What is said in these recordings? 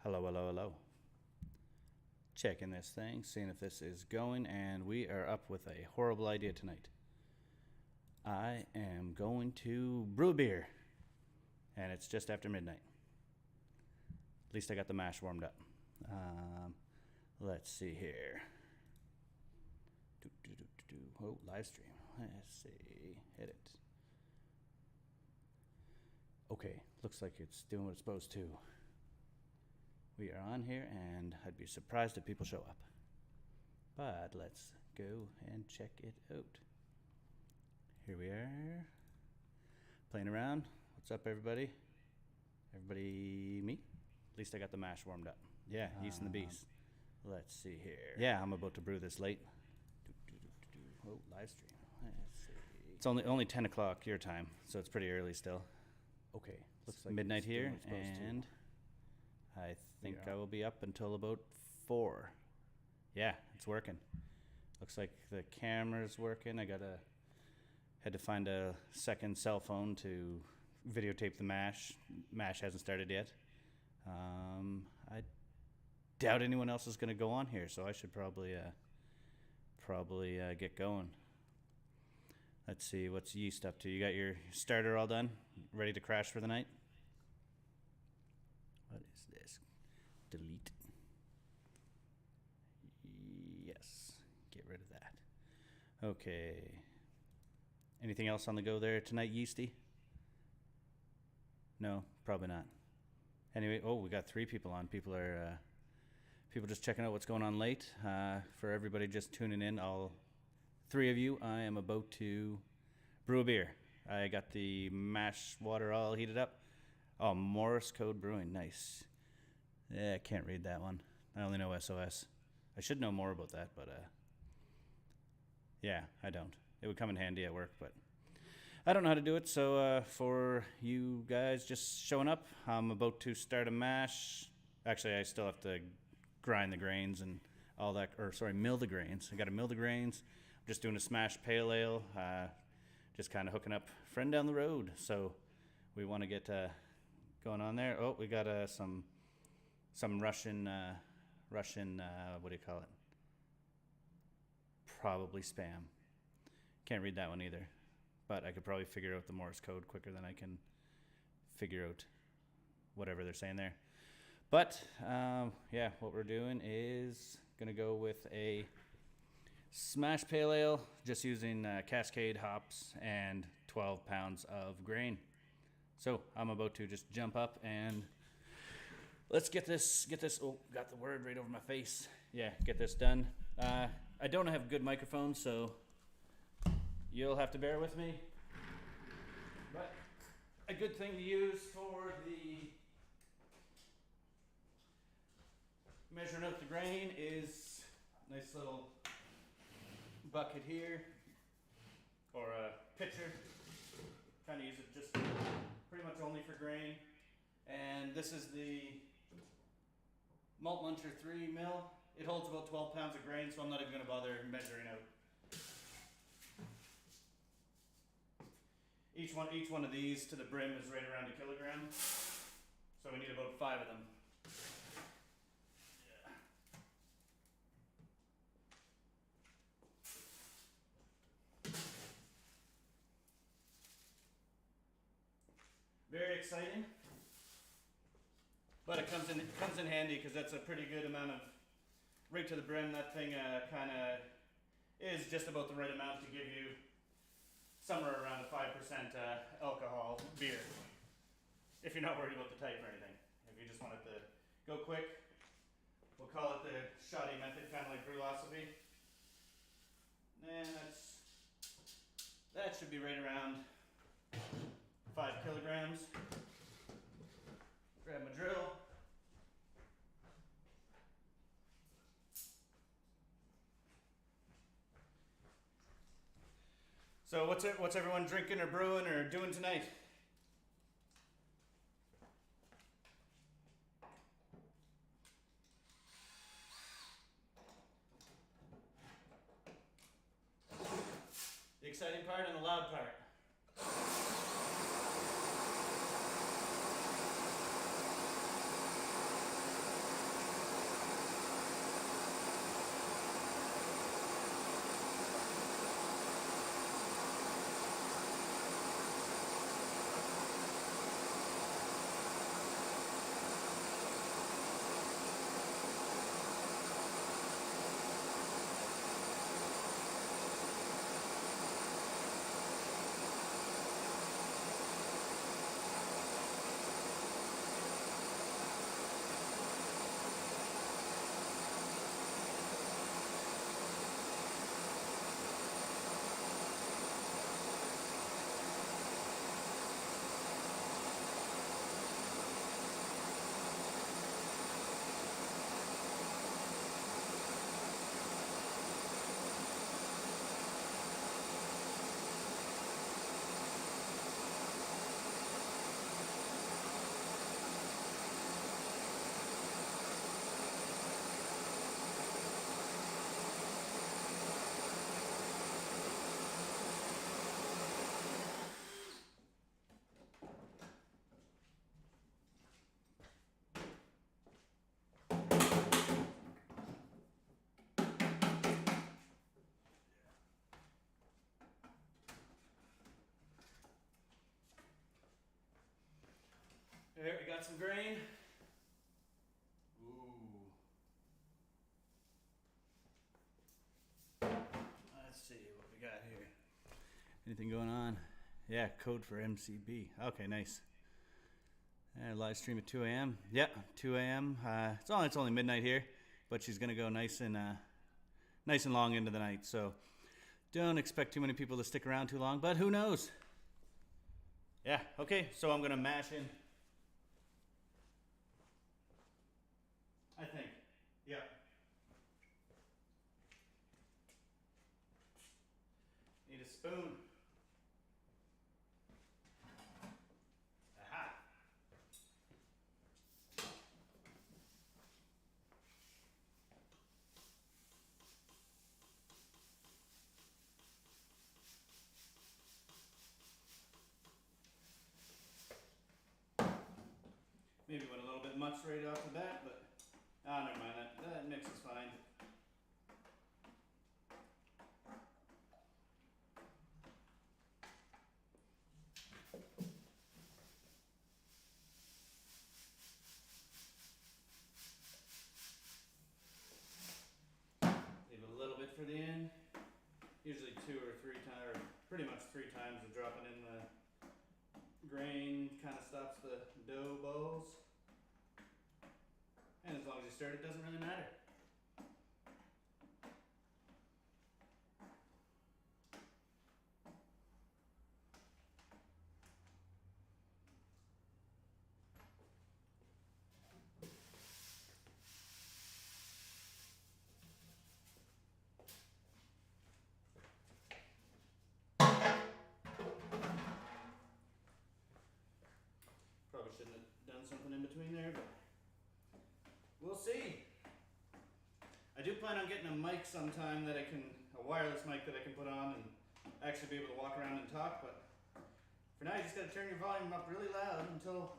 Hello, hello, hello. Checking this thing, seeing if this is going, and we are up with a horrible idea tonight. I am going to brew a beer, and it's just after midnight. At least I got the mash warmed up. Let's see here. Oh, live stream. Let's see. Hit it. Okay, looks like it's doing what it's supposed to. We are on here, and I'd be surprised if people show up. But let's go and check it out. Here we are, playing around. What's up, everybody? Everybody, me? At least I got the mash warmed up. Yeah, Yeast and the Beast. Let's see here. Yeah, I'm about to brew this late. Oh, live stream. Let's see. It's only 10 o'clock your time, so it's pretty early still. Okay, looks like midnight here, and I think I will be up until about 4. Yeah, it's working. Looks like the camera's working. Had to find a second cell phone to videotape the mash. Mash hasn't started yet. I doubt anyone else is going to go on here, so I should probably get going. Let's see, what's Yeast up to? You got your starter all done? Ready to crash for the night? What is this? Delete. Yes. Get rid of that. Okay. Anything else on the go there tonight, Yeasty? No, probably not. Anyway, oh, we got 3 people on. People just checking out what's going on late. For everybody just tuning in, all 3 of you, I am about to brew a beer. I got the mash water all heated up. Oh, Morse code brewing, nice. Yeah, I can't read that one. I only know SOS. I should know more about that, but yeah, I don't. It would come in handy at work, but I don't know how to do it. So for you guys just showing up, I'm about to start a mash. Actually, I still have to grind the grains and all that, mill the grains. I got to mill the grains. I'm just doing a smash pale ale, just kind of hooking up friend down the road. So we want to get going on there. Oh, we got some Russian, what do you call it? Probably spam. Can't read that one either, but I could probably figure out the Morse code quicker than I can figure out whatever they're saying there. But yeah, what we're doing is gonna go with a smash pale ale, just using Cascade hops and 12 pounds of grain. So I'm about to just jump up and let's get this, oh, got the word right over my face. Yeah, get this done. I don't have good microphones, so you'll have to bear with me. But a good thing to use for the measuring out the grain is a nice little bucket here, or a pitcher. Kind of use it just pretty much only for grain. And this is the Malt Muncher 3 mil. It holds about 12 pounds of grain, so I'm not even going to bother measuring out. Each one of these to the brim is right around 1 kilogram. So we need about 5 of them. Yeah. Very exciting. But it comes in handy because that's a pretty good amount of right to the brim. That thing kind of is just about the right amount to give you somewhere around a 5% alcohol beer. If you're not worried about the type or anything. If you just want it to go quick, we'll call it the shoddy method, kind of like Brewlosophy. And that should be right around 5 kilograms. Grab my drill. So what's everyone drinking or brewing or doing tonight? The exciting part and the loud part. There, we got some grain. Ooh. Let's see what we got here. Anything going on? Yeah, code for MCB. Okay, nice. Live stream at 2 a.m. Yeah, 2 a.m. It's only midnight here, but she's gonna go nice and long into the night. So don't expect too many people to stick around too long, but who knows? Yeah. Okay. So I'm gonna mash in. I think. Yeah. Need a spoon. Aha. Maybe went a little bit much right off the bat, but never mind. That mix is fine. Leave a little bit for the end. Usually 2 or 3 times, or pretty much 3 times of dropping in the grain kind of stops the dough balls. And as long as you stir it, doesn't really matter. Probably shouldn't have done something in between there, but we'll see. I do plan on getting a mic sometime a wireless mic that I can put on and actually be able to walk around and talk, but for now you just gotta turn your volume up really loud until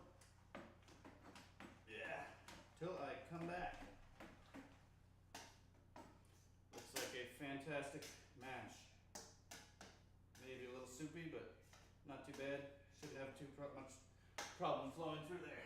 I come back. Looks like a fantastic mash. Maybe a little soupy, but not too bad. Shouldn't have too much problem flowing through there.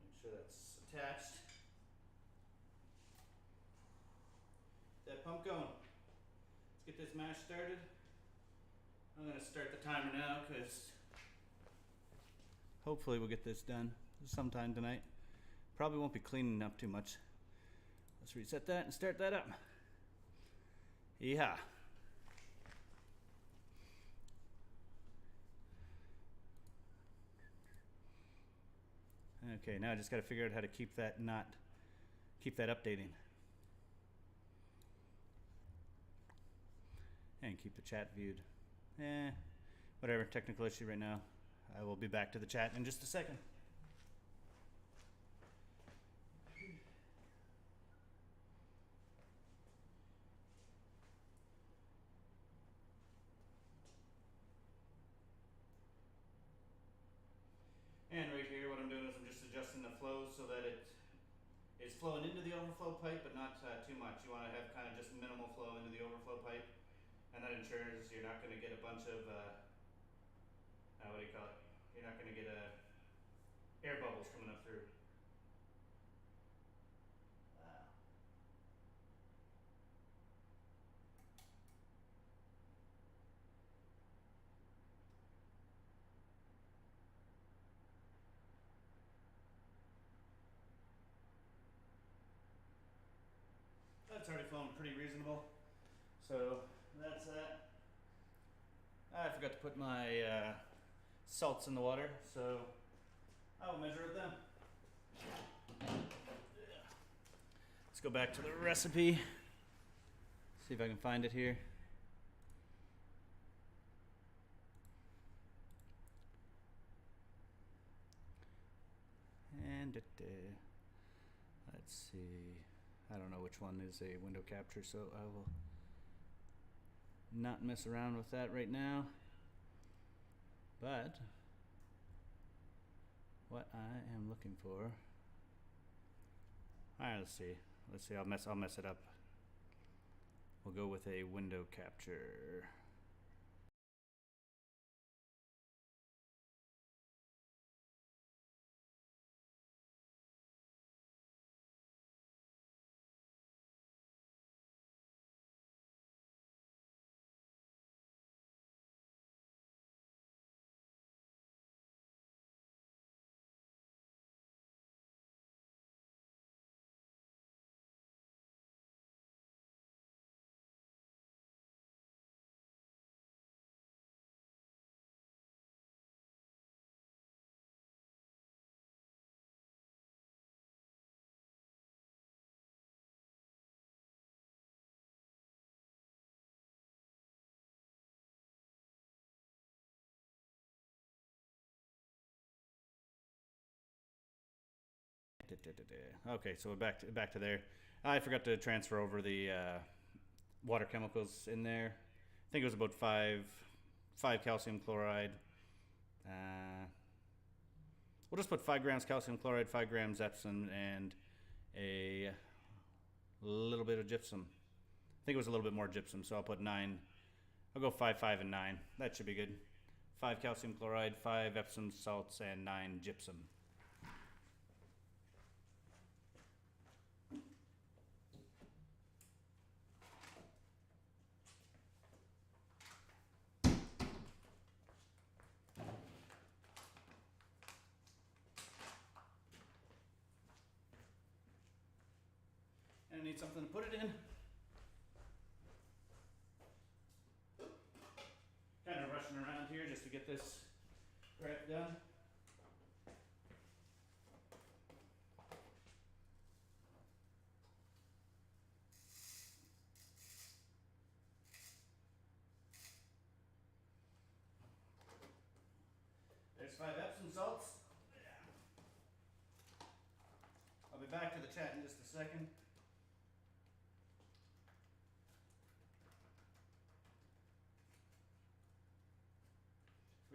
Make sure that's attached. That pump going. Let's get this mash started. I'm gonna start the timer now because hopefully we'll get this done sometime tonight. Probably won't be cleaning up too much. Let's reset that and start that up. Yeehaw. Okay, now I just got to figure out how to keep that updating. And keep the chat viewed. Whatever, technical issue right now. I will be back to the chat in just a second. And right here, what I'm doing is I'm just adjusting the flow so that it's flowing into the overflow pipe, but not too much. You want to have kind of just minimal flow into the overflow pipe, and that ensures you're not going to get a bunch of what do you call it? You're not going to get air bubbles coming up through. That's already flowing pretty reasonable. So that's that. I forgot to put my salts in the water, so I will measure with them. go back to the recipe. See if I can find it here. And let's see. I don't know which one is a window capture, so I will not mess around with that right now. But what I am looking for. All right, let's see. Let's see. I'll mess it up. We'll go with a window capture. Okay, so we're back to there. I forgot to transfer over the water chemicals in there. I think it was about five calcium chloride. We'll just put 5 grams calcium chloride, 5 grams Epsom, and a little bit of gypsum. I think it was a little bit more gypsum, so I'll put 9. I'll go 5, 5, and 9. That should be good. 5 calcium chloride, 5 Epsom salts, and 9 gypsum. And I need something to put it in. Kind of rushing around here just to get this crap done. There's 5 Epsom salts. I'll be back to the chat in just a second.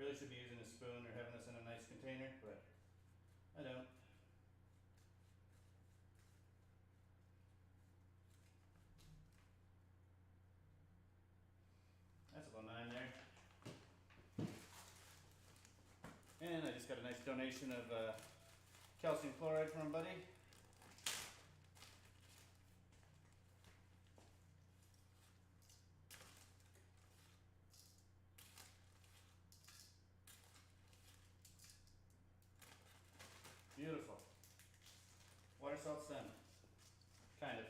Really should be using a spoon or having this in a nice container, but I don't. That's about 9 there. And I just got a nice donation of calcium chloride from a buddy. Beautiful. Water salt's done. Kind of.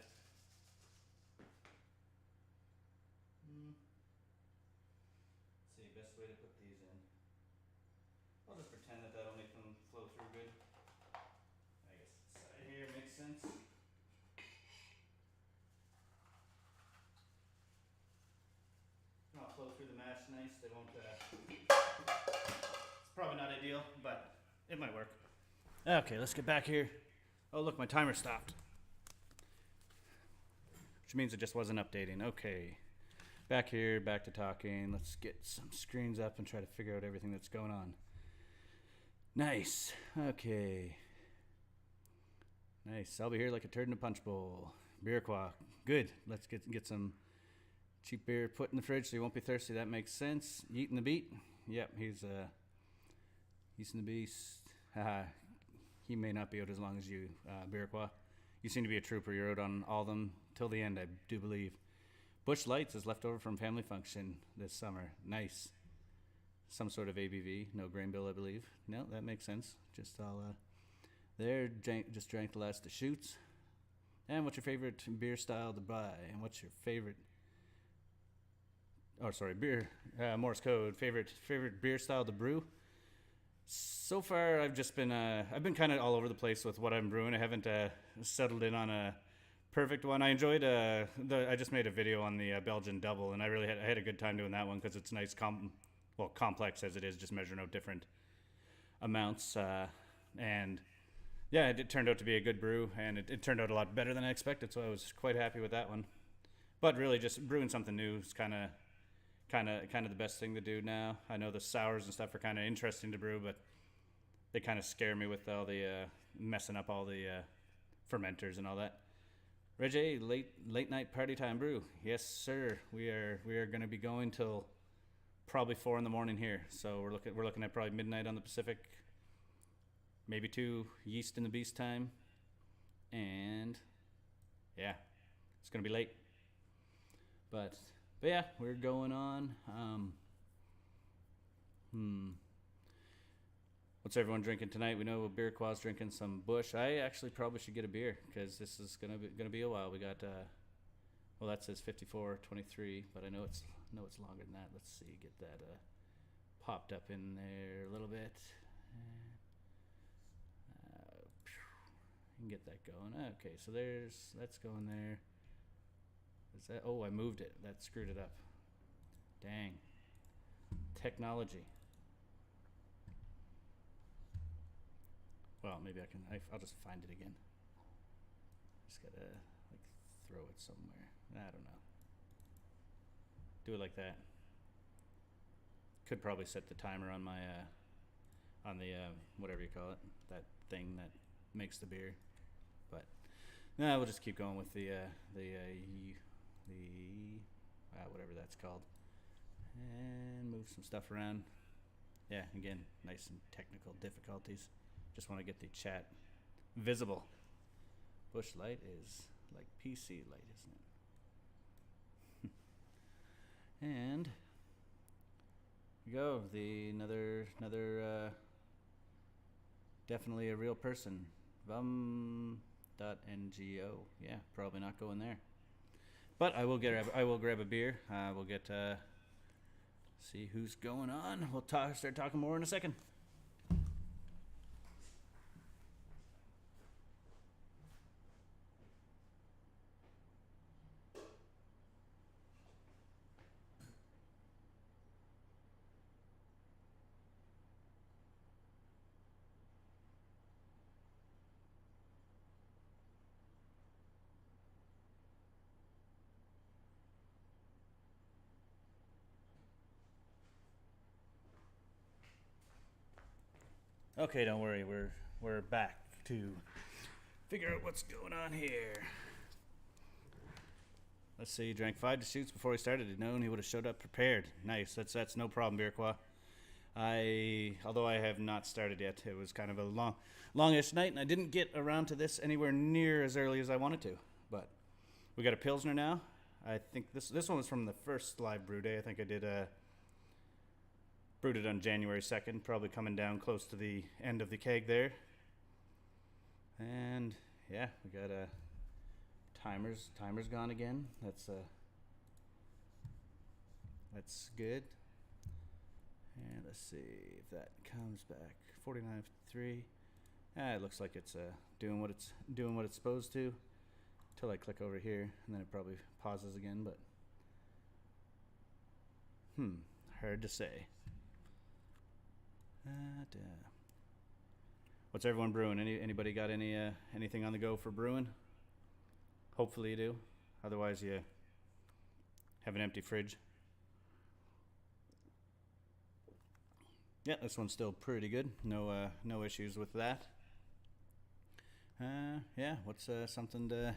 Let's see, best way to put these in. I'll just pretend that that'll make them flow through good. I guess the side here makes sense. I'll flow through the mash nice. They won't. It's probably not ideal, but it might work. Okay, let's get back here. Oh, look, my timer stopped. Which means it just wasn't updating. Okay. Back here, back to talking. Let's get some screens up and try to figure out everything that's going on. Nice. Okay. Nice. I'll be here like a turd in a punch bowl. Beer quack. Good. Let's get some cheap beer put in the fridge so you won't be thirsty. That makes sense. Yeet in the beat. Yep, he's Yeast in the beast. Haha. He may not be out as long as you, Beerqua. You seem to be a trooper. You're out on all of them till the end, I do believe. Bush Lights is left over from family function this summer. Nice. Some sort of ABV. No grain bill, I believe. No, that makes sense. Just all there. Just drank the last of shoots. And what's your favorite beer style to buy? And what's your favorite? Oh, sorry, beer. Morse code. Favorite beer style to brew? So far, I've just been I've been kind of all over the place with what I'm brewing. I haven't settled in on a perfect one. I enjoyed I just made a video on the Belgian double, and I had a good time doing that one because it's nice, complex as it is, just measuring out different amounts, and yeah, it turned out to be a good brew, and it turned out a lot better than I expected, so I was quite happy with that one. But really, just brewing something new is kind of the best thing to do now. I know the sours and stuff are kind of interesting to brew, but they kind of scare me with all the messing up all the fermenters and all that. Reggie, late night party time brew. Yes, sir. We are going to be going till probably 4 in the morning here. So we're looking at probably midnight on the Pacific, maybe 2 Yeast in the Beast time, and yeah, it's going to be late. But yeah, we're going on. What's everyone drinking tonight? We know Beerqua's drinking some Bush. I actually probably should get a beer because this is gonna be a while. We got well, that says 54:23, but I know it's longer than that. Let's see, get that popped up in there a little bit. You can get that going. Okay, so that's going there. Is that? Oh, I moved it. That screwed it up. Dang. Technology. Well, maybe I'll just find it again. Just gotta like throw it somewhere. I don't know. Do it like that. Could probably set the timer on my on the whatever you call it, that thing that makes the beer. But no, we'll just keep going with the whatever that's called, and move some stuff around. Yeah, again, nice and technical difficulties. Just want to get the chat visible. Bush Light is like PC light, isn't it? And we go. Another definitely a real person. Vum.ngo. Yeah, probably not going there. But I will grab a beer. We'll get see who's going on. We'll start talking more in a second. Okay, don't worry. We're back to figure out what's going on here. Let's see. He drank 5 shoots before he started. He'd known he would have showed up prepared. Nice. That's no problem, Beerqua. Although I have not started yet. It was kind of a longish night, and I didn't get around to this anywhere near as early as I wanted to. But we got a Pilsner now. I think this one was from the first live brew day. I think I did brewed it on January 2nd, probably coming down close to the end of the keg there. And yeah, we got timer's gone again. That's good. And let's see if that comes back. 49.3. It looks like it's doing what it's supposed to. Till I click over here, and then it probably pauses again. But hard to say. What's everyone brewing? Anybody got anything on the go for brewing? Hopefully you do. Otherwise you have an empty fridge. Yeah, this one's still pretty good. No issues with that. Yeah, what's something to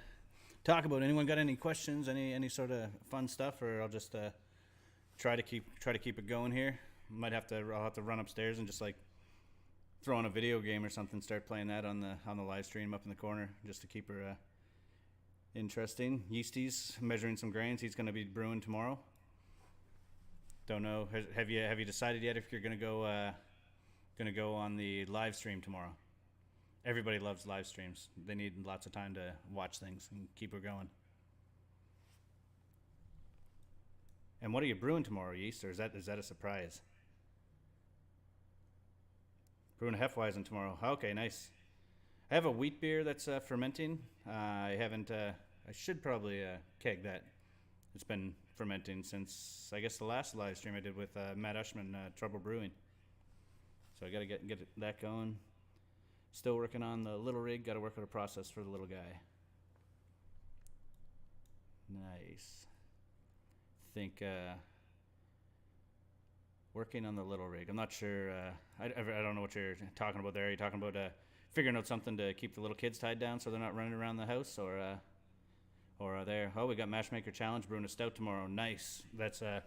talk about? Anyone got any questions? Any sort of fun stuff, or I'll just try to keep it going here. I'll have to run upstairs and just like throw on a video game or something, start playing that on the live stream up in the corner just to keep her interesting. Yeasty's measuring some grains. He's going to be brewing tomorrow. Don't know. Have you decided yet if you're going to go on the live stream tomorrow? Everybody loves live streams. They need lots of time to watch things and keep her going. And what are you brewing tomorrow, Yeast, or is that a surprise? Brewing a Hefeweizen tomorrow. Okay, nice. I have a wheat beer that's fermenting. I haven't I should probably keg that. It's been fermenting since, I guess, the last live stream I did with Matt Ushman, Trouble Brewing. So I got to get that going. Still working on the little rig. Got to work out a process for the little guy. Nice. Think working on the little rig. I'm not sure. I don't know what you're talking about there. Are you talking about figuring out something to keep the little kids tied down so they're not running around the house, or are there? Oh, we got Matchmaker Challenge brewing a stout tomorrow. Nice. That's I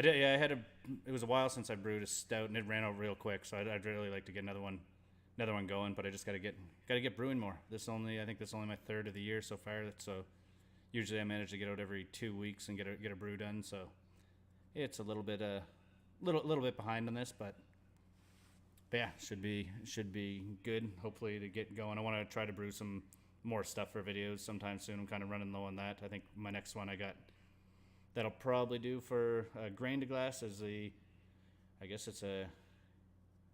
did. Yeah, it was a while since I brewed a stout, and it ran out real quick. So I'd really like to get another one going. But I just gotta get brewing more. I think this is only my third of the year so far. So usually I manage to get out every 2 weeks and get a brew done. So it's a little bit behind on this, but yeah, should be good. Hopefully to get going. I want to try to brew some more stuff for videos sometime soon. I'm kind of running low on that. I think my next one that'll probably do for grain to glass as I guess it's a,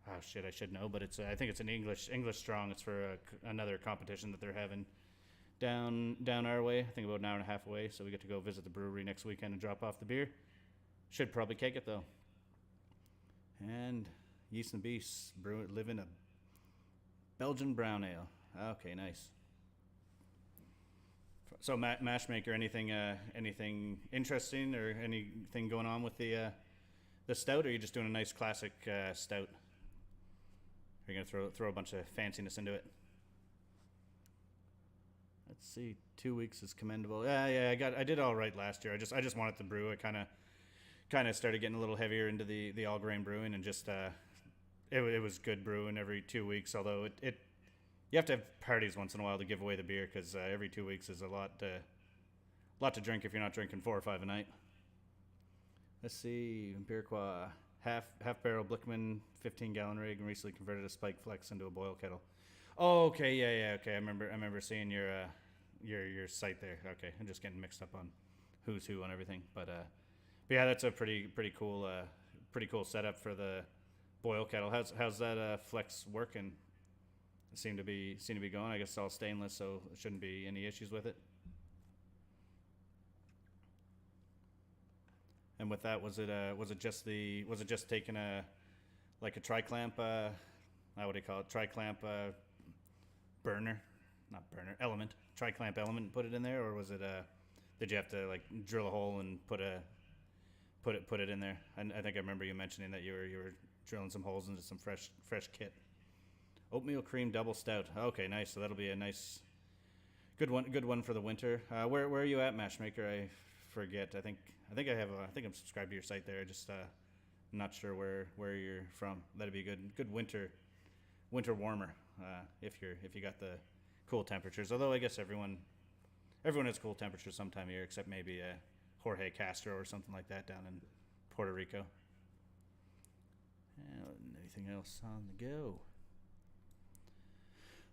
oh shit, I should know, but I think it's an English strong. It's for another competition that they're having down our way. I think about an hour and a half away. So we get to go visit the brewery next weekend and drop off the beer. Should probably keg it though. And Yeast and Beast living a Belgian brown ale. Okay, nice. So Matchmaker, anything interesting or anything going on with the stout, or are you just doing a nice classic stout? Are you gonna throw a bunch of fanciness into it? Let's see. 2 weeks is commendable. Yeah. I did all right last year. I just wanted to brew. I kind of started getting a little heavier into the all grain brewing, and just it was good brewing every 2 weeks. Although it you have to have parties once in a while to give away the beer, because every 2 weeks is a lot to drink if you're not drinking 4 or 5 a night. Let's see. Iroquois half barrel Blickman 15-gallon rig, and recently converted a Spike Flex into a boil kettle. Oh, okay, yeah, okay. I remember seeing your site there. Okay, I'm just getting mixed up on who's who on everything, but yeah, that's a pretty cool setup for the boil kettle. How's that Flex working? It seem to be going. I guess it's all stainless, so there shouldn't be any issues with it. And with that, was it just taking a tri-clamp? What do you call it? Tri-clamp element, tri-clamp element, and put it in there, or was it did you have to drill a hole and put it in there? I think I remember you mentioning that you were drilling some holes into some fresh kit. Oatmeal cream double stout. Okay, nice. So that'll be a nice, good one for the winter. Where are you at, Matchmaker? I forget. I think I'm subscribed to your site there. Just not sure where you're from. That'd be a good winter warmer if you got the cool temperatures. Although I guess everyone has cool temperatures some time of year, except maybe Jorge Castro or something like that down in Puerto Rico. Anything else on the go?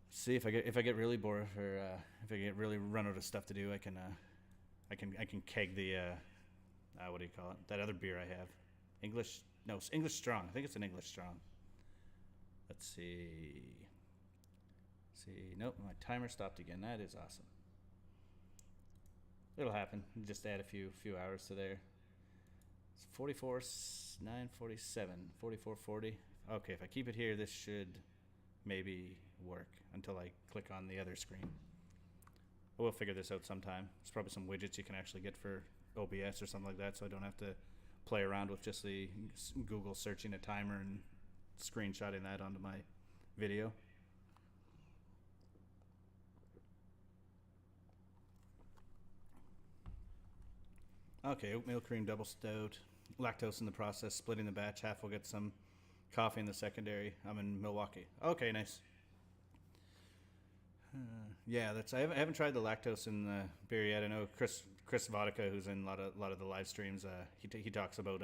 Let's see if I get really bored, or if I get really run out of stuff to do, I can keg the what do you call it? That other beer I have. English strong. I think it's an English strong. Let's see. Nope, my timer stopped again. That is awesome. It'll happen. Just add a few hours to there. It's 44:9:47, 44:40. Okay, if I keep it here, this should maybe work until I click on the other screen. We'll figure this out sometime. There's probably some widgets you can actually get for OBS or something like that, so I don't have to play around with just the Google searching a timer and screenshotting that onto my video. Okay, oatmeal cream double stout. Lactose in the process, splitting the batch. Half will get some coffee in the secondary. I'm in Milwaukee. Okay, nice. Yeah, I haven't tried the lactose in the beer yet. I know Chris Vodka, who's in a lot of the live streams, he talks about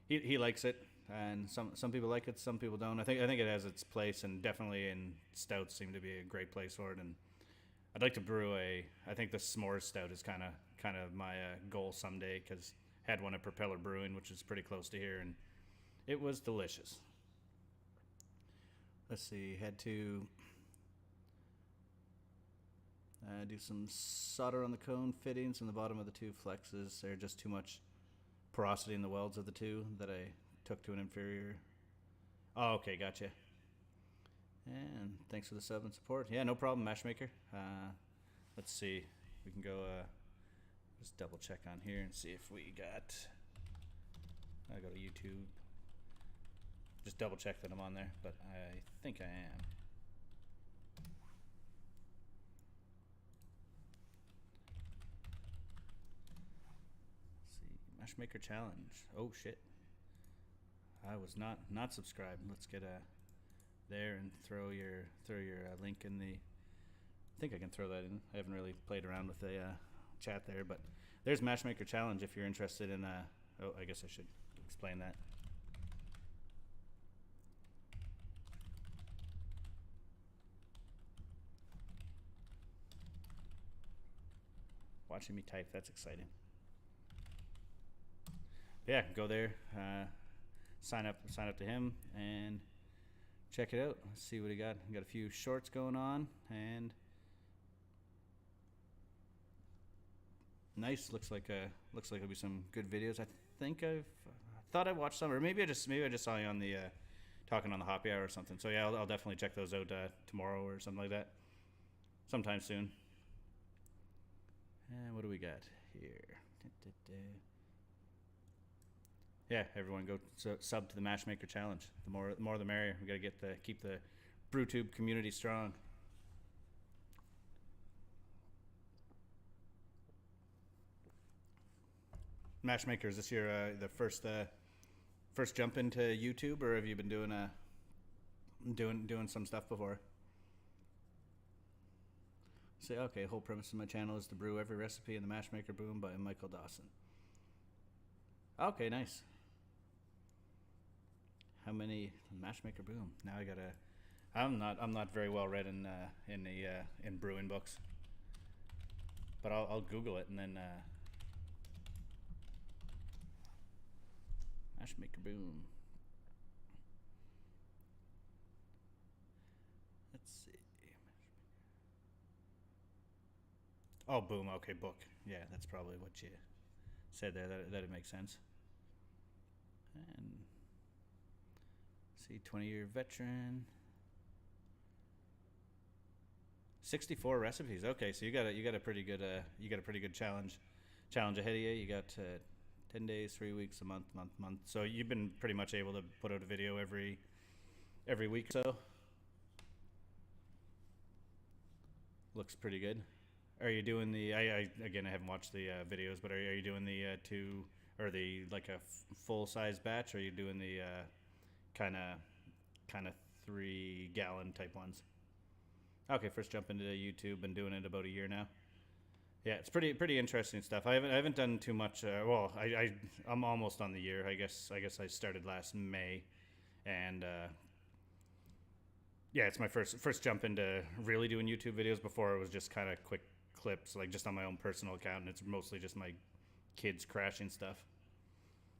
he likes it, and some people like it, some people don't. I think it has its place, and definitely in stouts seem to be a great place for it. And I'd like to brew I think the s'mores stout is kind of my goal someday, because had one at Propeller Brewing, which is pretty close to here, and it was delicious. Let's see, had to Do some solder on the cone fittings in the bottom of the two flexes. There's just too much porosity in the welds of the two that I took to an inferior. Oh, okay, gotcha. And thanks for the sub and support. Yeah, no problem, Matchmaker. Let's see. We can go just double check on here and see if we got. I go to YouTube. Just double check that I'm on there, but I think I am. Let's see, Matchmaker challenge. Oh shit! I was not subscribed. Let's get there and throw your link in the. I think I can throw that in. I haven't really played around with the chat there, but there's Matchmaker challenge if you're interested in. Oh, I guess I should explain that. Watching me type, that's exciting. Yeah, go there, sign up to him, and check it out. Let's see what he got. We got a few shorts going on, and nice. Looks like it'll be some good videos. I think I thought I watched some, or maybe I just saw you on the talking on the Hoppy Hour or something. So yeah, I'll definitely check those out tomorrow or something like that, sometime soon. And what do we got here? Yeah, everyone go sub to the Matchmaker challenge. The more the merrier. We got to keep the BrewTube community strong. Matchmaker, is this your the first jump into YouTube, or have you been doing some stuff before? Say, okay, whole premise of my channel is to brew every recipe in the Matchmaker Boom by Michael Dawson. Okay, nice. How many Matchmaker Boom? Now I gotta. I'm not very well read in brewing books, but I'll Google it and then Matchmaker Boom. Let's see. Oh, Boom. Okay, book. Yeah, that's probably what you said there. That'd make sense. And see, 20-year veteran. 64 recipes. Okay, so you got a pretty good challenge ahead of you. You got 10 days, 3 weeks, a month. So you've been pretty much able to put out a video every week or so. Looks pretty good. Are you doing the? I haven't watched the videos, but are you doing the two or the like a full size batch? Or are you doing the kind of 3 gallon type ones? Okay, first jump into YouTube. Been doing it about a year now. Yeah, it's pretty interesting stuff. I haven't done too much. Well, I'm almost on the year. I guess I started last May, and yeah, it's my first jump into really doing YouTube videos. Before it was just kind of quick clips, like just on my own personal account, and it's mostly just my kids crashing stuff.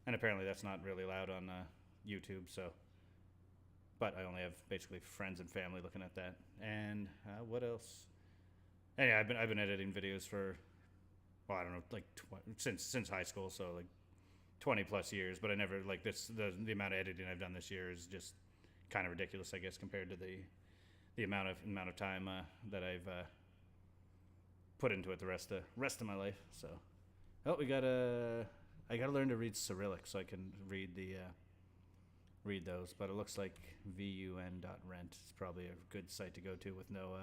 And apparently that's not really allowed on YouTube. So, but I only have basically friends and family looking at that. And what else? And yeah, I've been editing videos for, well, I don't know, like since high school, so like 20 plus years. But I never like this. The amount of editing I've done this year is just kind of ridiculous, I guess, compared to the amount of time that I've put into it the rest of my life. So, oh, I gotta learn to read Cyrillic so I can read those. But it looks like vun.rent is probably a good site to go to with no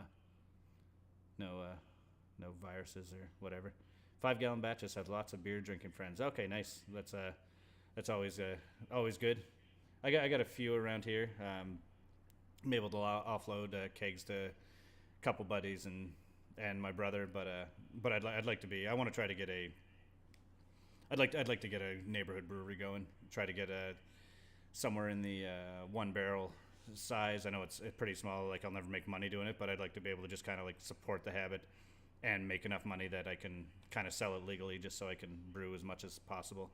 viruses or whatever. 5 gallon batches have lots of beer drinking friends. Okay, nice. That's always good. I got a few around here. I'm able to offload kegs to a couple buddies and my brother, but I'd like to be. I want to try to get a. I'd like to get a neighborhood brewery going. Try to get somewhere in the 1 barrel size. I know it's pretty small. Like I'll never make money doing it, but I'd like to be able to just kind of like support the habit and make enough money that I can kind of sell it legally, just so I can brew as much as possible.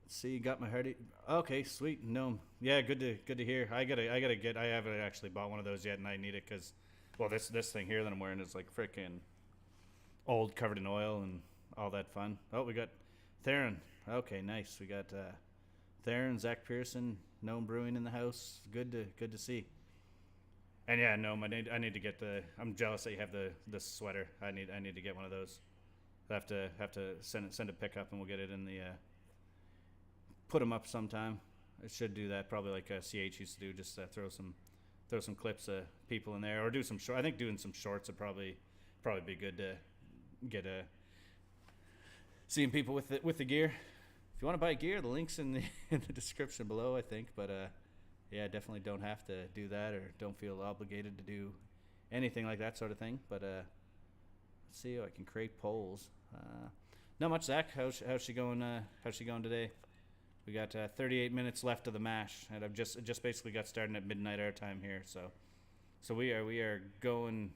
See, got my hearty. Okay, sweet. No, yeah, good to hear. I haven't actually bought one of those yet, and I need it because Well, this thing here that I'm wearing is like freaking old, covered in oil and all that fun. Oh, we got Theron. Okay, nice. We got Theron, Zach Pearson, Gnome Brewing in the house. Good to see. And yeah, Gnome, I need to get the. I'm jealous that you have the sweater. I need to get one of those. I have to send a pickup and we'll get it in the. Put them up sometime. I should do that probably like CH used to do. Just throw some clips of people in there or do some short. I think doing some shorts would probably be good to get seeing people with the gear. If you want to buy gear, the link's in the description below, I think. But yeah, definitely don't have to do that or don't feel obligated to do anything like that sort of thing. But let's see how I can create polls. Not much, Zach. How's she going? How's she going today? We got 38 minutes left of the mash, and I've just basically got started at midnight our time here. So we are going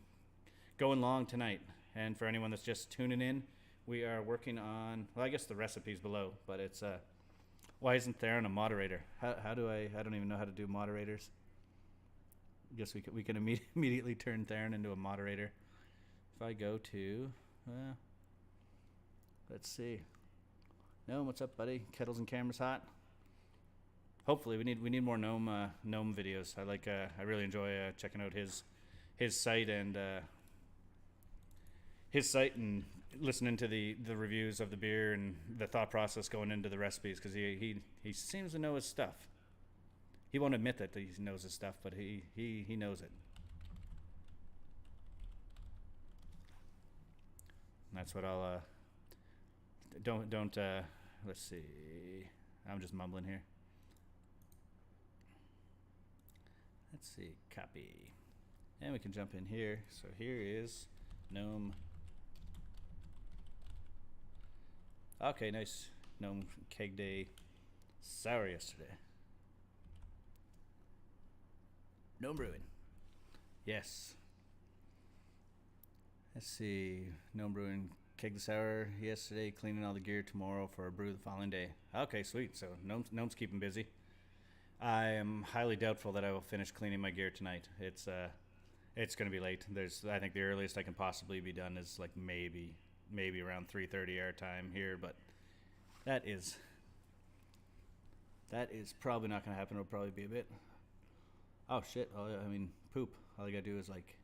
long tonight. And for anyone that's just tuning in, we are working on, well, I guess the recipe's below, but it's why isn't Theron a moderator? How do I don't even know how to do moderators. I guess we can immediately turn Theron into a moderator. If I go to let's see. No, what's up, buddy? Kettles and cameras hot. Hopefully, we need more gnome videos. I really enjoy checking out his site and listening to the reviews of the beer and the thought process going into the recipes because he seems to know his stuff. He won't admit that he knows his stuff, but he knows it. And that's what I'll don't let's see. I'm just mumbling here. Let's see, copy. And we can jump in here. So here is Gnome. Okay, nice. Gnome Keg Day sour yesterday. Gnome Brewing. Yes. Let's see. Gnome Brewing Keg the sour yesterday, cleaning all the gear tomorrow for a brew the following day. Okay, sweet. So Gnome's keeping busy. I am highly doubtful that I will finish cleaning my gear tonight. It's going to be late. I think the earliest I can possibly be done is like maybe around 3:30 our time here, but that is probably not going to happen. It'll probably be a bit. Oh shit! Poop. All I gotta do is like.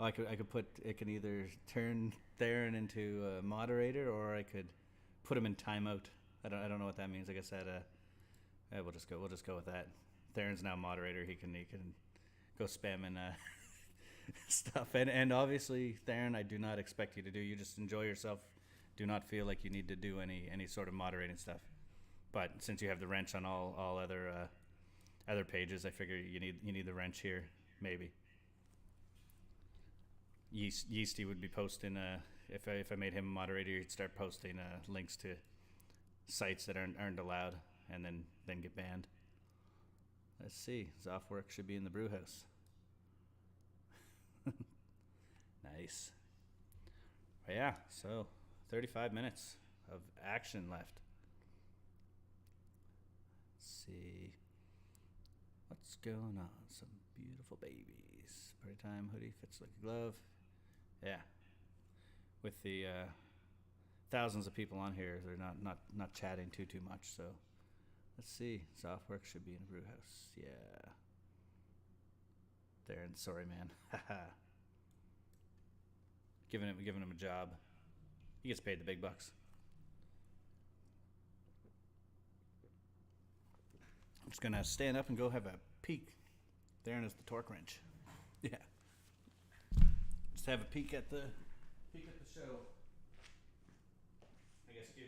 I could either turn Theron into a moderator or I could put him in timeout. I don't know what that means. I guess that we'll just go with that. Theron's now moderator. He can go spamming stuff. And obviously, Theron, I do not expect you to do. You just enjoy yourself. Do not feel like you need to do any sort of moderating stuff. But since you have the wrench on all other pages, I figure you need the wrench here maybe. Yeasty would be posting if I made him a moderator, he'd start posting links to sites that aren't allowed and then get banned. Let's see. Zoffwork should be in the brew house. Nice. But yeah, so 35 minutes of action left. Let's see what's going on. Some beautiful babies. Party time hoodie fits like a glove. Yeah, with the thousands of people on here, they're not chatting too much. So let's see. Softwork should be in a brew house. Yeah, Theron, sorry man. giving him a job. He gets paid the big bucks. I'm just gonna stand up and go have a peek. Theron is the torque wrench. Yeah. Just have a peek at the show. I guess give.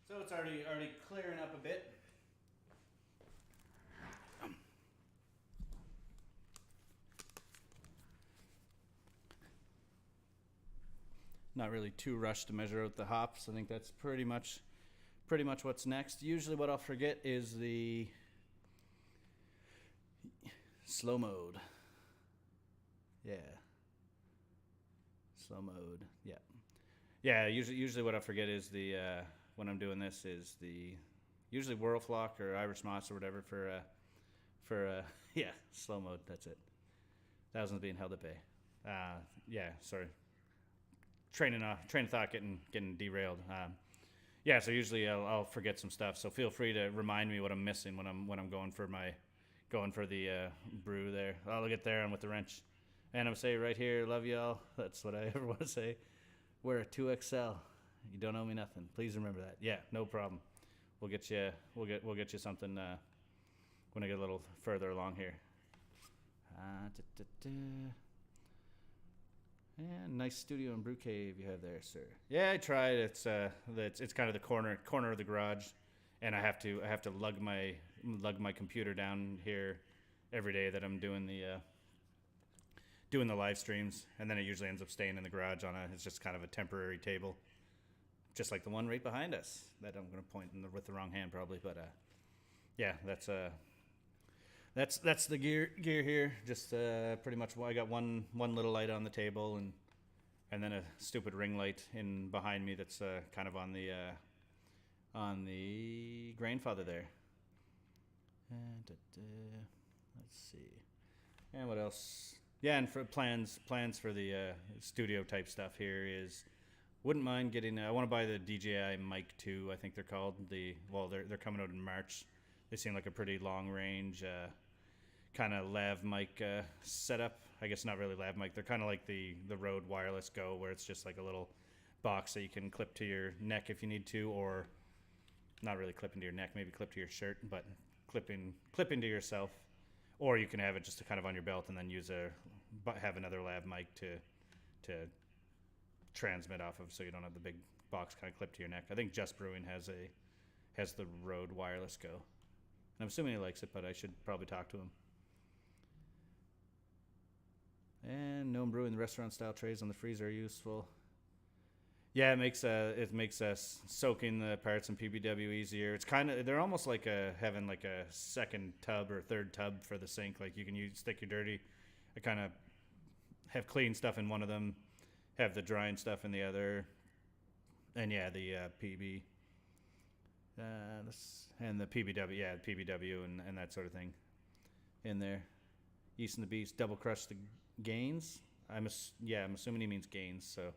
So it's already clearing up a bit. Not really too rushed to measure out the hops. I think that's pretty much what's next. Usually what I'll forget is the slow mode. Yeah. Slow mode. Yeah. Yeah, usually what I forget is the when I'm doing this is the usually Whirlflock or Irish Moss or whatever for yeah, slow mode. That's it. Thousands being held at bay. Yeah, sorry. Train of thought getting derailed. Yeah, so usually I'll forget some stuff. So feel free to remind me what I'm missing when I'm going for the brew there. I'll get there and with the wrench. And I'm saying right here, love y'all. That's what I ever want to say. We're a 2XL. You don't owe me nothing. Please remember that. Yeah, no problem. We'll get you something when I get a little further along here. Yeah, nice studio and brew cave you have there, sir. Yeah, I tried. It's kind of the corner of the garage, and I have to lug my computer down here every day that I'm doing the live streams, and then it usually ends up staying in the garage it's just kind of a temporary table, just like the one right behind us that I'm going to point with the wrong hand probably, but yeah, that's the gear here. Just pretty much. I got one little light on the table, and then a stupid ring light in behind me that's kind of on the grainfather there. Let's see. And what else? Yeah, and for plans for the studio type stuff here is wouldn't mind getting. I want to buy the DJI Mic 2. I think they're called. They're coming out in March. They seem like a pretty long range kind of lav mic setup. I guess not really lav mic. They're kind of like the Rode Wireless Go, where it's just like a little box that you can clip to your neck if you need to, or not really clipping to your neck, maybe clip to your shirt, but clipping to yourself. Or you can have it just kind of on your belt and then have another lav mic to transmit off of, so you don't have the big box kind of clipped to your neck. I think Just Brewing has the Rode Wireless Go. And I'm assuming he likes it, but I should probably talk to him. And gnome brewing, the restaurant style trays on the freezer are useful. Yeah, it makes us soaking the parts in PBW easier. It's they're almost like having like a second tub or third tub for the sink. Like you can stick your dirty. I kind of have clean stuff in one of them, have the drying stuff in the other, and yeah, the PB. And the PBW, yeah, PBW and that sort of thing in there. Yeast and the Beast, double crush the gains. I'm assuming he means gains. So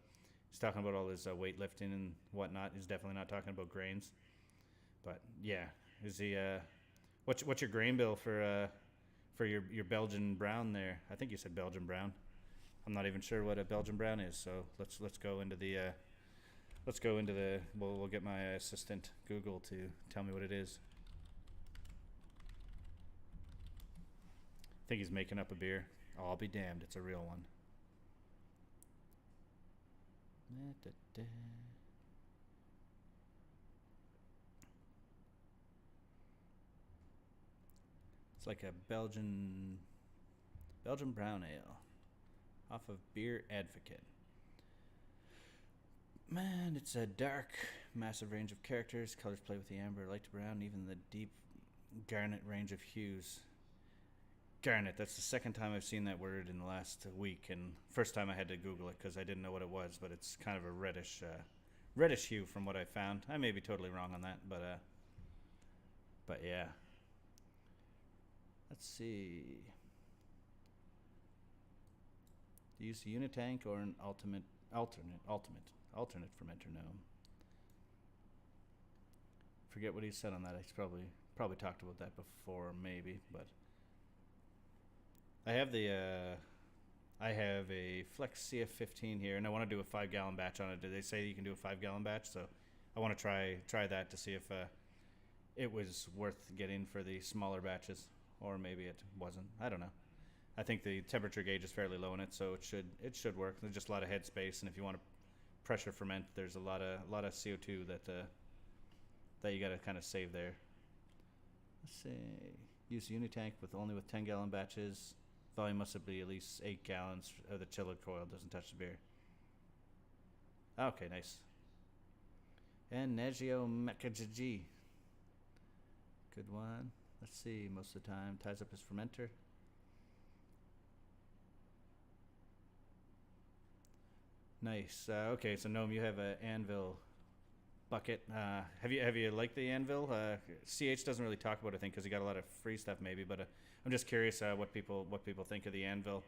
he's talking about all his weightlifting and whatnot. He's definitely not talking about grains. But yeah, is he? What's your grain bill for your Belgian brown there? I think you said Belgian brown. I'm not even sure what a Belgian brown is. So let's go into the. We'll get my assistant Google to tell me what it is. I think he's making up a beer. Oh, I'll be damned. It's a real one. It's like a Belgian brown ale off of Beer Advocate. Man, it's a dark, massive range of characters. Colors play with the amber, light to brown, even the deep garnet range of hues. Garnet, that's the second time I've seen that word in the last week, and first time I had to Google it because I didn't know what it was, but it's kind of a reddish hue from what I found. I may be totally wrong on that, but yeah. Let's see. Do you use a unitank or an alternate fermenter gnome? Forget what he said on that. He's probably talked about that before, maybe, but I have a Flex CF15 here, and I want to do a 5-gallon batch on it. Did they say you can do a 5-gallon batch? So I want to try that to see if it was worth getting for the smaller batches, or maybe it wasn't. I don't know. I think the temperature gauge is fairly low in it, so it should work. There's just a lot of head space, and if you want to pressure ferment, there's a lot of CO2 that you got to kind of save there. Let's see. Use the unitank only with 10-gallon batches. Volume must be at least 8 gallons. The chiller coil doesn't touch the beer. Okay, nice. And Nagio Mekajiji. Good one. Let's see. Most of the time, ties up his fermenter. Nice. Okay, so Gnome, you have an anvil bucket. Have you liked the anvil? CH doesn't really talk about it, I think, because he got a lot of free stuff, maybe. But I'm just curious what people think of the anvil,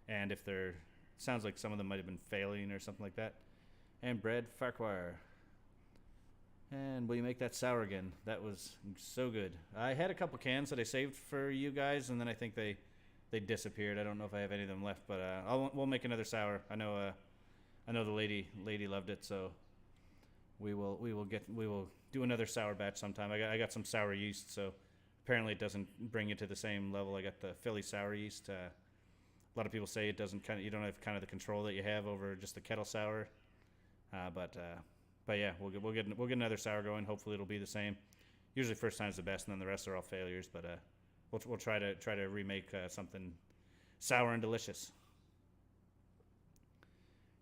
and if they're sounds like some of them might have been failing or something like that. And bread, Farquhar. And will you make that sour again? That was so good. I had a couple cans that I saved for you guys, and then I think they disappeared. I don't know if I have any of them left, but we'll make another sour. I know the lady loved it, so we will do another sour batch sometime. I got some sour yeast, so apparently it doesn't bring it to the same level. I got the Philly sour yeast. A lot of people say it doesn't you don't have kind of the control that you have over just the kettle sour. But yeah, we'll get another sour going. Hopefully it'll be the same. Usually first time's the best, and then the rest are all failures. But we'll try to remake something sour and delicious.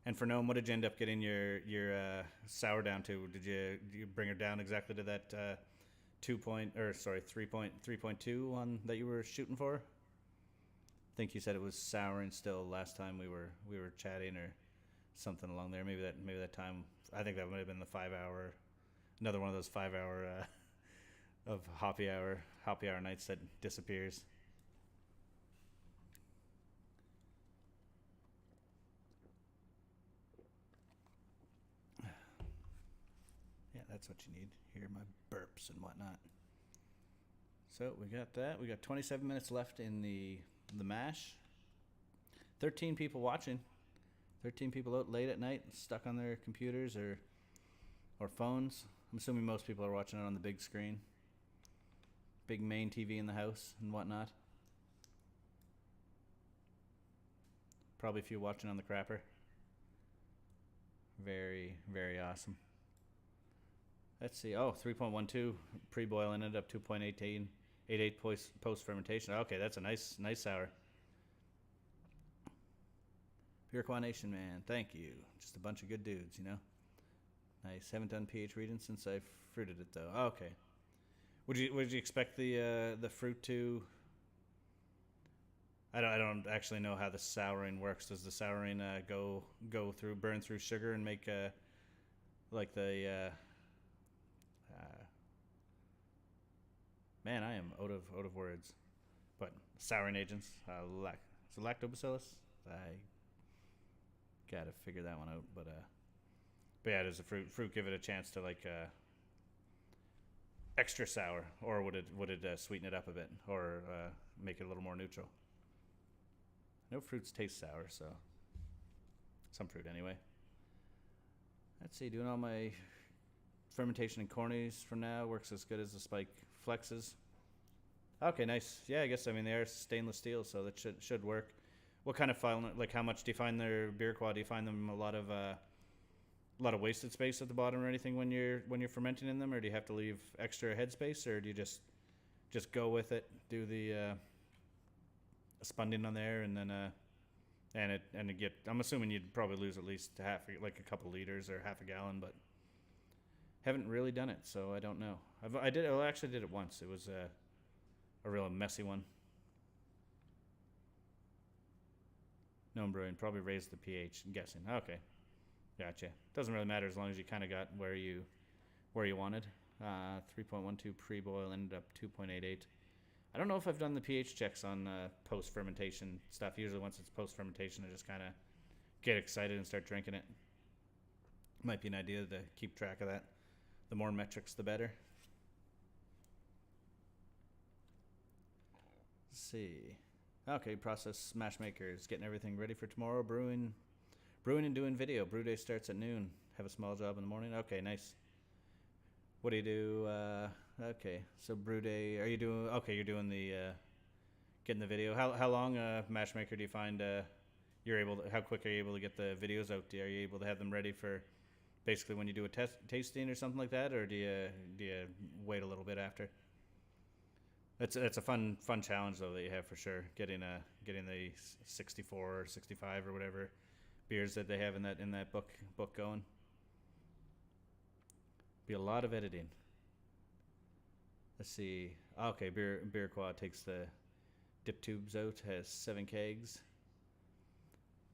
And for Gnome, what did you end up getting your sour down to? Did you bring her down exactly to that 3.2 on that you were shooting for? I think you said it was souring still last time we were chatting or something along there. Maybe that time. I think that might have been the 5 hour, another one of those 5 hour of happy hour nights that disappears. Yeah, that's what you need. Hear my burps and whatnot. So we got that. We got 27 minutes left in the mash. 13 people watching. 13 people out late at night, stuck on their computers or phones. I'm assuming most people are watching it on the big screen. Big main TV in the house and whatnot. Probably a few watching on the crapper. Very, very awesome. Let's see. Oh, 3.12 pre-boil ended up 2.88 post-fermentation. Okay, that's a nice sour. Pure Nation, man, thank you. Just a bunch of good dudes, you know. Nice. Haven't done pH reading since I fruited it though. Oh, okay. Would you expect the fruit to? I don't actually know how the souring works. Does the souring burn through sugar and make like the man, I am out of words. But souring agents, is it lactobacillus? I gotta figure that one out. But yeah, does the fruit give it a chance to like extra sour, or would it sweeten it up a bit, or make it a little more neutral? No fruits taste sour, so some fruit anyway. Let's see, doing all my fermentation in cornies from now. Works as good as the Spike Flexes. Okay, nice. Yeah, I guess, I mean, they are stainless steel, so that should work. What kind of file, like how much do you find their beer quad? Do you find them a lot of wasted space at the bottom or anything when you're fermenting in them, or do you have to leave extra headspace, or do you just go with it, do the spunding on there, and then I'm assuming you'd probably lose at least like a couple liters or half a gallon, but haven't really done it, so I don't know. I actually did it once. It was a real messy one. Gnome Brewing probably raised the pH. I'm guessing. Okay, gotcha. Doesn't really matter as long as you kind of got where you wanted. 3.12 pre-boil ended up 2.88. I don't know if I've done the pH checks on post-fermentation stuff. Usually once it's post-fermentation, I just kind of get excited and start drinking it. Might be an idea to keep track of that. The more metrics, the better. Let's see. Okay, process mash makers, getting everything ready for tomorrow. Brewing and doing video. Brew day starts at noon. Have a small job in the morning. Okay, nice. What do you do? Okay, so brew day. Are you doing? Okay, you're doing the getting the video. How long mash maker do you find you're able to? How quick are you able to get the videos out? Are you able to have them ready for basically when you do a tasting or something like that, or do you wait a little bit after? It's a fun challenge though that you have for sure. Getting the 64 or 65 or whatever beers that they have in that book going. Be a lot of editing. Let's see. Okay, beer quad takes the dip tubes out. Has 7 kegs.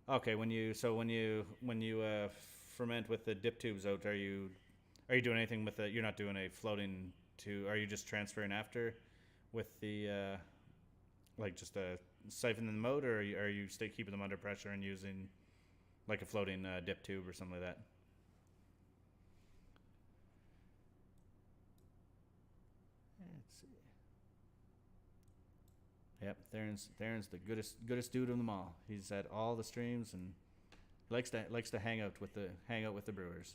Okay, when you ferment with the dip tubes out, are you doing anything with it? You're not doing a floating to. Are you just transferring after with the like just a siphon them out, or are you stay keeping them under pressure and using like a floating dip tube or something like that? Let's see. Yep, Theron's the goodest dude of them all. He's at all the streams and likes to hang out with the brewers.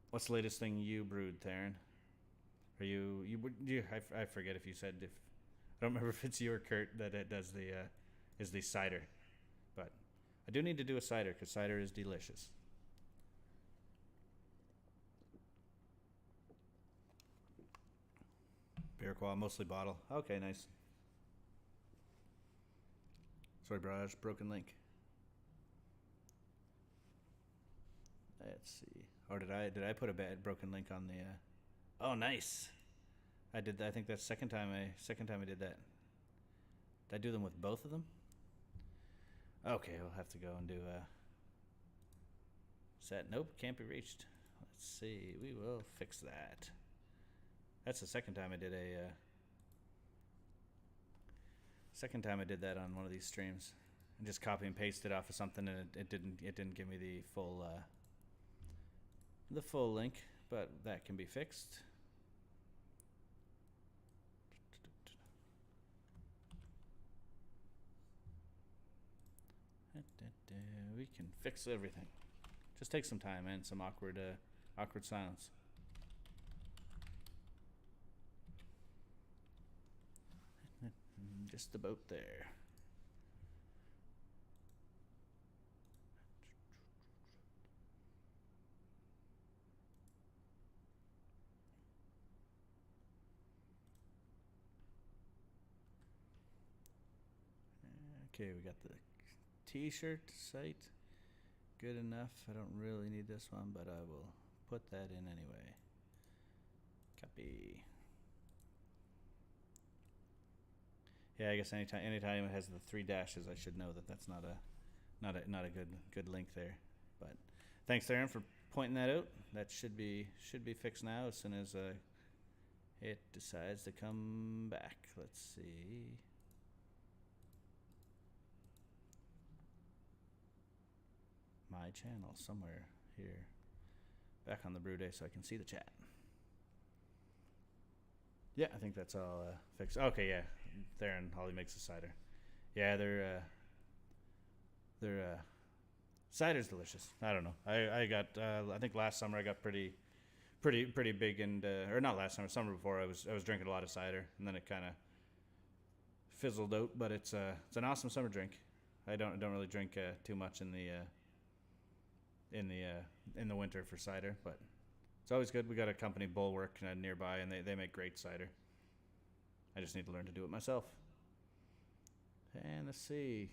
What's the latest thing you brewed, Theron? Are I forget if you said if I don't remember if it's you or Kurt that it does the is the cider, but I do need to do a cider because cider is delicious. Beer qual, mostly bottle. Okay, nice. Sorry, Barrage, broken link. Let's see. Or did I put a bad broken link on the? Oh, nice. I did that. I think that's second time I did that. Did I do them with both of them? Okay, we'll have to go and do set. Nope, can't be reached. Let's see. We will fix that. That's the second time I did that on one of these streams. And just copy and paste it off of something, and it didn't give me the full link, but that can be fixed. We can fix everything. Just take some time and some awkward silence. Just about there. Okay, we got the t-shirt site. Good enough. I don't really need this one, but I will put that in anyway. Copy. Yeah, I guess anytime it has the 3 dashes, I should know that that's not a good link there. But thanks, Aaron, for pointing that out. That should be fixed now as soon as it decides to come back. Let's see. My channel somewhere here. Back on the brew day so I can see the chat. Yeah, I think that's all fixed. Okay, yeah. Theron Holly makes a cider. Yeah, their cider's delicious. I don't know. I got I think last summer I got pretty big and or not last summer before I was drinking a lot of cider, and then it kind of fizzled out, but it's an awesome summer drink. I don't really drink too much in the winter for cider, but it's always good. We got a company, Bulwark, nearby, and they make great cider. I just need to learn to do it myself. And let's see.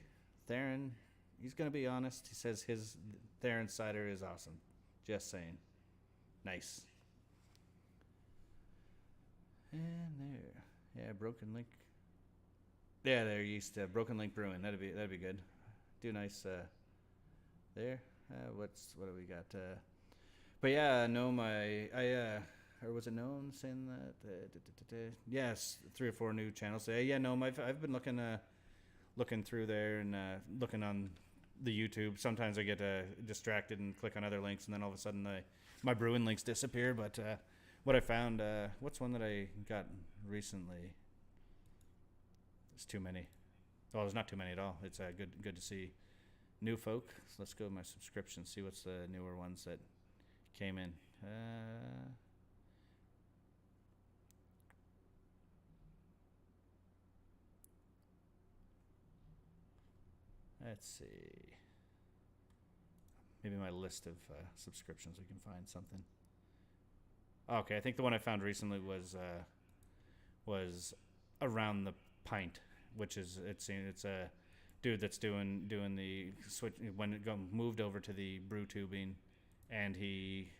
Theron, he's going to be honest. He says his Theron cider is awesome. Just saying. Nice. And there. Yeah, Broken Link. Yeah, there, Yeast. Broken Link Brewing. That'd be good. Do nice there. What do we got? But yeah, Gnome, or was it Gnome saying that? Yes, 3 or 4 new channels. Yeah, Gnome, I've been looking through there and looking on the YouTube. Sometimes I get distracted and click on other links, and then all of a sudden my brewing links disappear. But what I found, what's one that I got recently? There's too many. Oh, there's not too many at all. It's good to see new folk. So let's go to my subscriptions, see what's the newer ones that came in. Let's see. Maybe my list of subscriptions, we can find something. Okay, I think the one I found recently was Around the Pint, which is it's a dude that's doing the switch when it moved over to the brew tubing, and he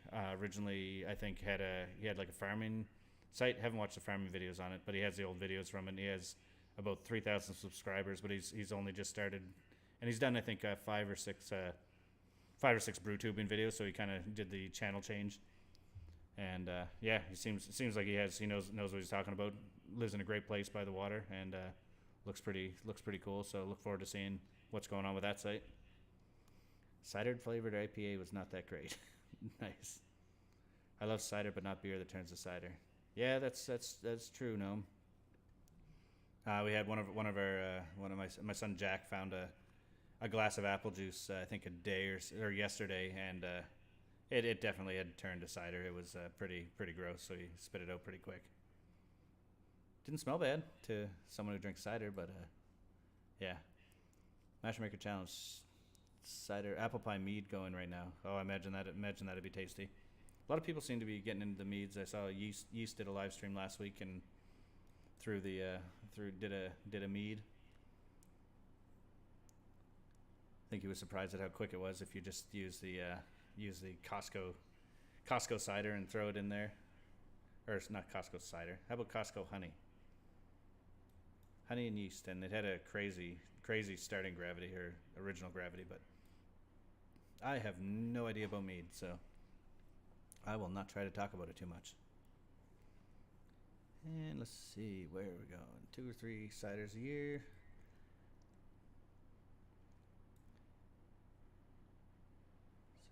originally I think he had like a farming site. Haven't watched the farming videos on it, but he has the old videos from it. And he has about 3,000 subscribers, but he's only just started, and he's done I think 5 or 6 brew tubing videos. So he kind of did the channel change, and yeah, it seems like he knows what he's talking about. Lives in a great place by the water, and looks pretty cool. So look forward to seeing what's going on with that site. Cider flavored IPA was not that great. Nice. I love cider, but not beer that turns to cider. Yeah, that's true. No. We had one of my son Jack found a glass of apple juice. I think a day or yesterday, and it definitely had turned to cider. It was pretty gross, so he spit it out pretty quick. Didn't smell bad to someone who drinks cider, but yeah. Mash Maker Challenge, cider apple pie mead going right now. Oh, I imagine that'd be tasty. A lot of people seem to be getting into the meads. I saw Yeast did a live stream last week and did a mead. I think he was surprised at how quick it was if you just use the Costco cider and throw it in there. Or it's not Costco cider. How about Costco honey? Honey and yeast, and it had a crazy starting gravity or original gravity, but I have no idea about mead, so I will not try to talk about it too much. And let's see, where are we going? 2 or 3 ciders a year.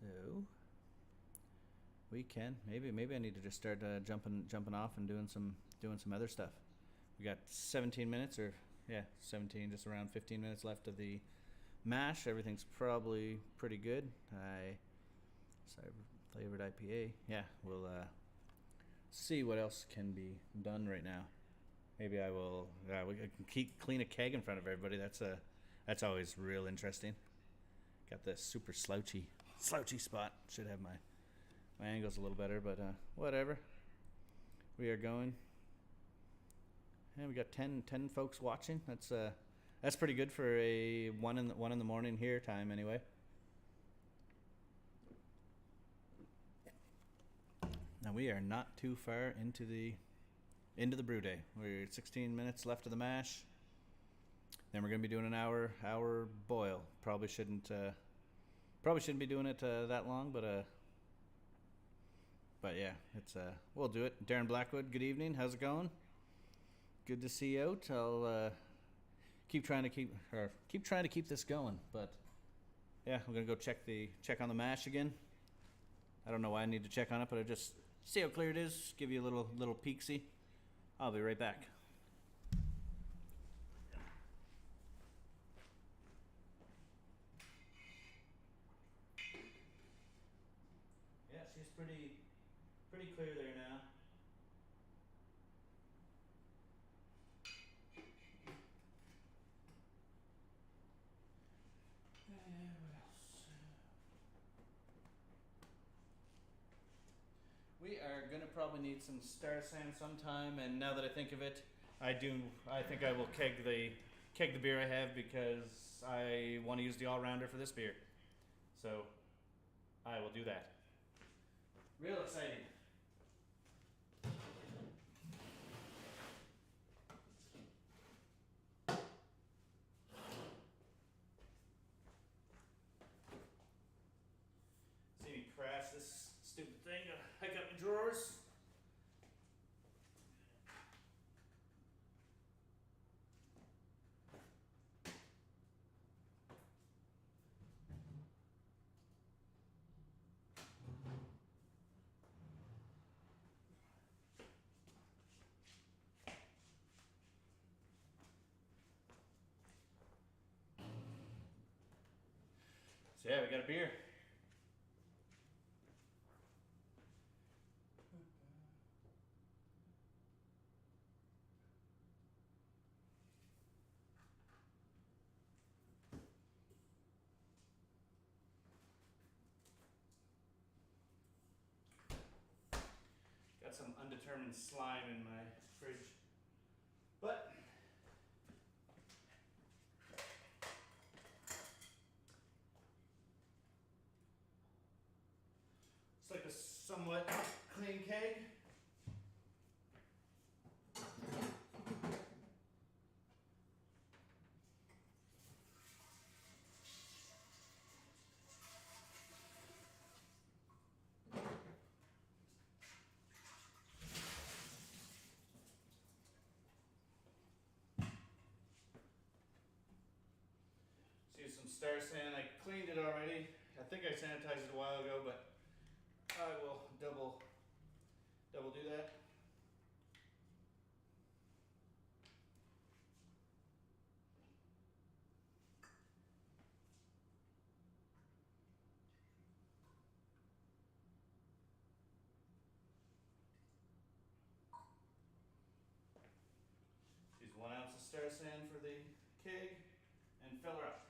So we can maybe I need to just start jumping off and doing some other stuff. We got 17 minutes, or yeah, 17, just around 15 minutes left of the mash. Everything's probably pretty good. Cider flavored IPA. Yeah, we'll see what else can be done right now. Maybe I will. We can clean a keg in front of everybody. That's always real interesting. Got this super slouchy spot. Should have my angles a little better, but whatever. We are going. And we got 10 folks watching. That's pretty good for a 1 in the morning here time anyway. Now we are not too far into the brew day. We're 16 minutes left of the mash. Then we're gonna be doing an hour boil. Probably shouldn't be doing it that long, but yeah, we'll do it. Darren Blackwood, good evening. How's it going? Good to see you out. I'll keep trying to keep this going, but yeah, I'm gonna go check on the mash again. I don't know why I need to check on it, but I just see how clear it is. Give you a little peek-see. I'll be right back. Yeah, she's pretty clear there now. We are gonna probably need some star sand sometime, and now that I think of it, I think I will keg the beer I have, because I want to use the all-rounder for this beer. So I will do that. Real exciting. See me crash this stupid thing. Hike up my drawers. So yeah, we got a beer. Got some undetermined slime in my fridge, but it's like a somewhat clean keg. star sand. I cleaned it already. I think I sanitized it a while ago, but I will double do that. Use 1 ounce of star sand for the keg and fill her up.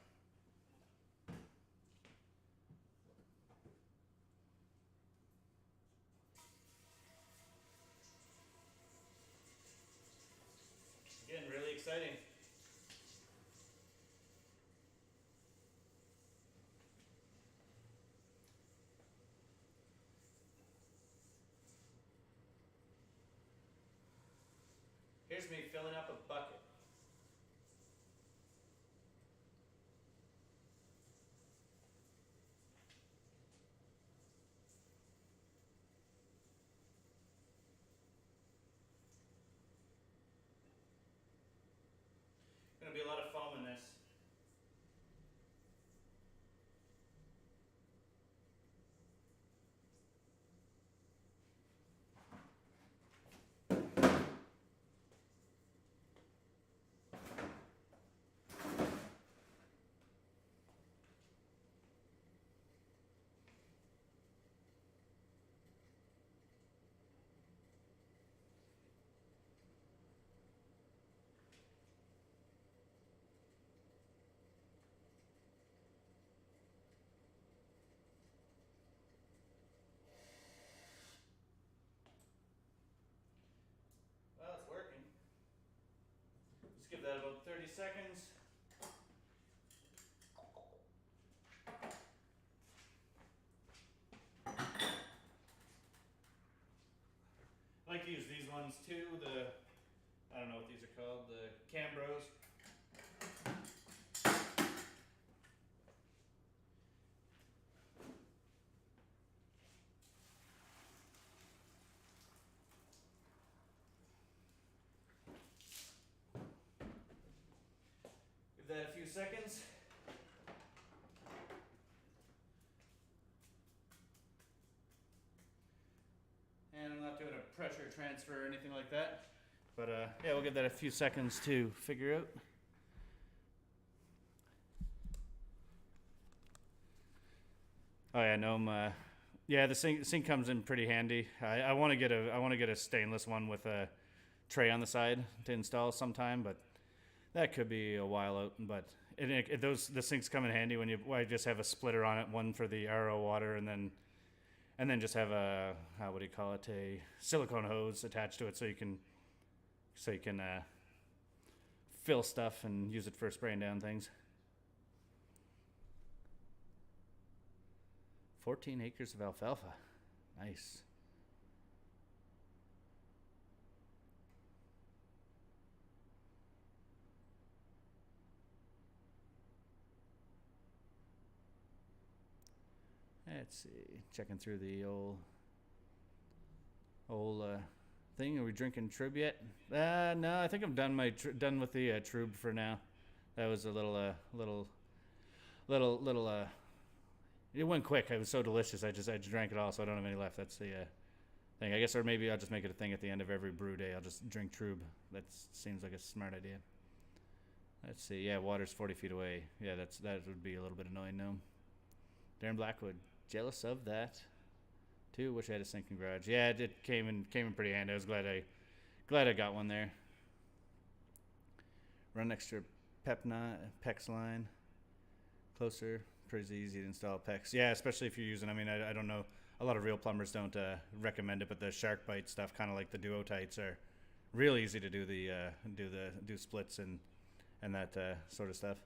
Again, really exciting. Here's me filling up a bucket. Gonna be a lot of foam in this. Well, it's working. Let's give that about 30 seconds. I like to use these ones too, I don't know what these are called, the Cambros. Give that a few seconds. And I'm not doing a pressure transfer or anything like that. But yeah, we'll give that a few seconds to figure out. Oh yeah, no, yeah, the sink comes in pretty handy. I want to get a stainless one with a tray on the side to install sometime, but that could be a while out. But the sinks come in handy when I just have a splitter on it, one for the RO water, and then just have a what do you call it, a silicone hose attached to it, so you can fill stuff and use it for spraying down things. 14 acres of alfalfa. Nice. Let's see. Checking through the old thing. Are we drinking Trub yet? No, I think I'm done with the Trub for now. That was a little it went quick. It was so delicious. I just drank it all, so I don't have any left. That's the thing, I guess. Or maybe I'll just make it a thing at the end of every brew day. I'll just drink Trub. That seems like a smart idea. Let's see. Yeah, water's 40 feet away. Yeah, that would be a little bit annoying. No. Darren Blackwood, jealous of that too. Wish I had a sink and garage. Yeah, it came in pretty handy. I was glad I got one there. Run extra PEX line closer. Pretty easy to install PEX. Yeah, especially if you're using. I mean, I don't know. A lot of real plumbers don't recommend it, but the shark bite stuff, kind of like the duo tights, are real easy to do do splits and that sort of stuff.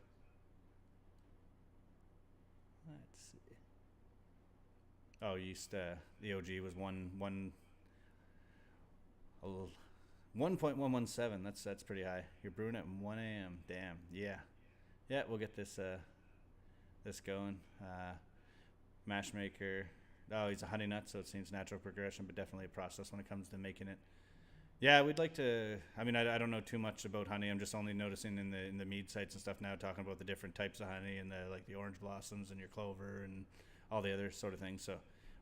Let's see. Oh, Yeast. The OG was 1.117. That's pretty high. You're brewing at 1 a.m. Damn. Yeah. Yeah. We'll get this going. Mash maker. Oh, he's a honey nut, so it seems natural progression, but definitely a process when it comes to making it Yeah, we'd like to. I mean, I don't know too much about honey. I'm just only noticing in the mead sites and stuff now, talking about the different types of honey and the like the orange blossoms and your clover and all the other sort of things. So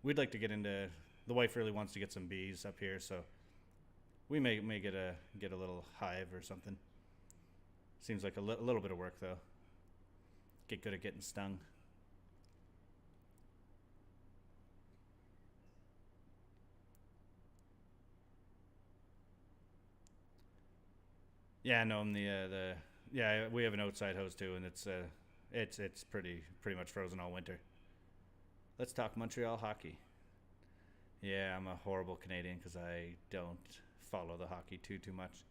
we'd like to get into. The wife really wants to get some bees up here, so we may get a little hive or something. Seems like a little bit of work though. Get good at getting stung. Yeah, no, I'm the yeah, we have an outside hose too, and it's pretty much frozen all winter. Let's talk Montreal hockey. Yeah, I'm a horrible Canadian because I don't follow the hockey too much.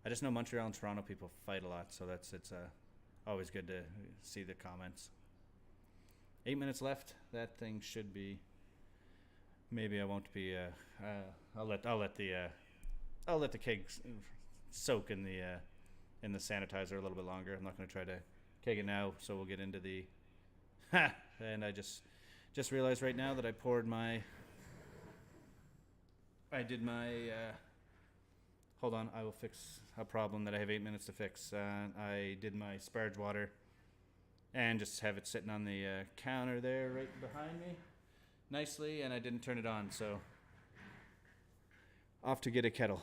I just know Montreal and Toronto people fight a lot, so it's always good to see the comments. 8 minutes left. That thing should be. Maybe I won't be. I'll let the keg soak in the sanitizer a little bit longer. I'm not going to try to keg it now, so we'll get into the. Ha! And I just realized right now that I did my. Hold on, I will fix a problem that I have 8 minutes to fix. I did my sparge water, and just have it sitting on the counter there, right behind me, nicely, and I didn't turn it on, so off to get a kettle.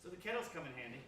So the kettle's come in handy.